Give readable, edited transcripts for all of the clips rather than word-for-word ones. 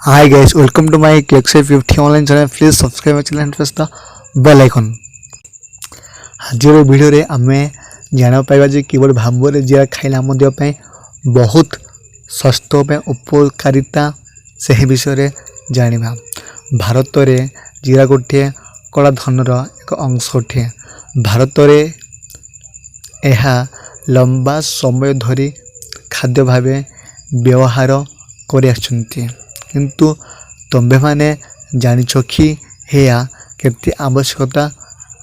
Hi guys, welcome to my QX50 online channel. Please subscribe my channel and press the bell icon. ଆଜିର ଭିଡ଼ିଓରେ ଆମେ ଜାଣିବା ପାଇବା ଯେ କିଭଳି ଭାବରେ ଜିରା ଖାଇଲେ ଆମ ଦେହ ପାଇଁ ବହୁତ ସ୍ୱାସ୍ଥ୍ୟ ପାଇଁ ଉପକାରିତା ସେହି ବିଷୟରେ ଜାଣିବା। ଭାରତରେ ଜିରା ଗୋଟିଏ କଳା ଧନର ଏକ ଅଂଶ ଅଟେ। ଭାରତରେ ଏହା ଲମ୍ବା ସମୟ ଧରି ଖାଦ୍ୟ ଭାବେ ବ୍ୟବହାର କରି ଆସିଛନ୍ତି। किंतु तुम्भे माने जानिछ कि हेया केते आवश्यकता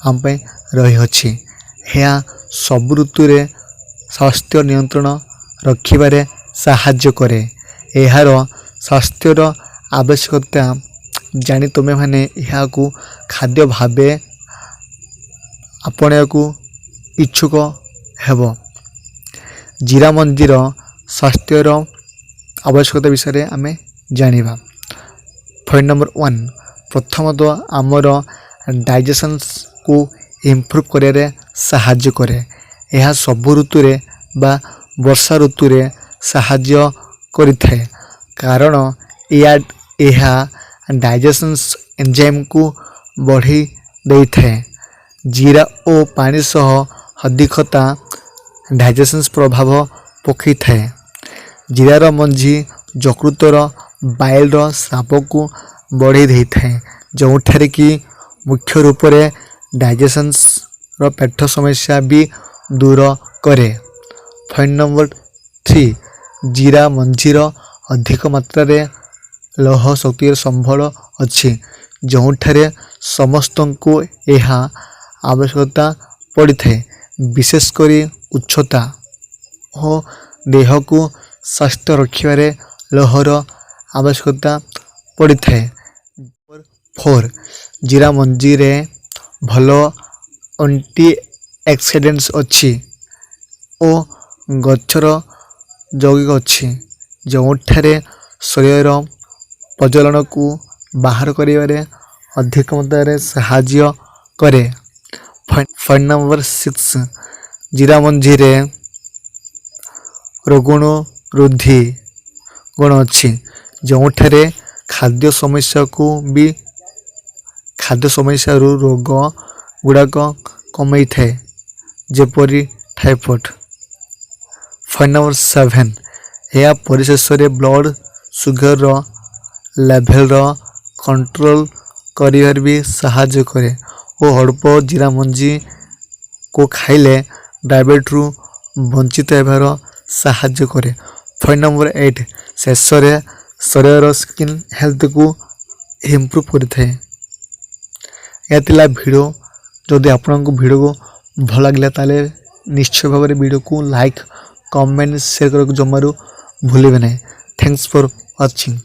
आम पे रही अछि। हेया सब ऋतु रे स्वास्थ्य नियंत्रण रखिबारे सहाय्य करे। एहार स्वास्थ्यर आवश्यकता जानी तुम्भे माने एहा को खाद्य भाबे आपणे को इच्छुक हेबो। जीरा मंजीर स्वास्थ्यर आवश्यकता विषय आमे जानिबा। पॉइंट नंबर 1 प्रथमतः आमर डाइजेशन को इम्प्रूव करे सहाय्य करे। यह सब ऋतु रे बा वर्षा ऋतु रे सहाय्य करिथाए कारण यह डाइजेशन एंजाइम को बढ़ी देइथाए। जीरा और पानी सह अधिकता डाइजेशन प्रभाव पकई थाए। जीरार मंजी यकृतर बाइल स्राव को बढ़े दे था जो कि मुख्य रूप से डाइजेशन पेट समस्या भी दूर करे। पॉइंट नंबर 3 जीरा मंजीर अधिक मात्रा रे लौह शक्ति संबल अच्छी जो समस्त को यह आवश्यकता पड़ी थे विशेषकर उच्चता और देह को स्वास्थ्य रखिबारे लौहर आवश्यकता पड़ी थे। 4 जीरा मंजी रे भलो एंटी ऑक्सीडेंट्स अच्छी ओ गच्छर यौगिक अच्छी जो शरीर प्रज्वलन को बाहर करिबारे अधिक मात्रा सहाय्य करे। पॉइंट नंबर 6 जीरा मंजी रे रोगण वृद्धि गुण अच्छी जो खाद्य समस्या को भी खाद्य समस्या रोग गुड़ाक कमई थाए जेपरी टाइफॉइड। पॉइंट नंबर 7 यह परिशेष ब्लड सुगर लेवल कंट्रोल कर भी सहाय्य करे और अल्प जीरा मंजी को खाइले डायबिटीज रु वंचित होबार सहाय्य करे। पॉइंट नंबर 8 शेष शरीर स्किन हेल्थ को इम्प्रूव करें। यह वीडियो जदि आपण को वीडियो को भल लगे ताले निश्चय भाव में वीडियो को लाइक कमेंट शेयर करके जमारू भूलिए नहीं। Thanks for watching.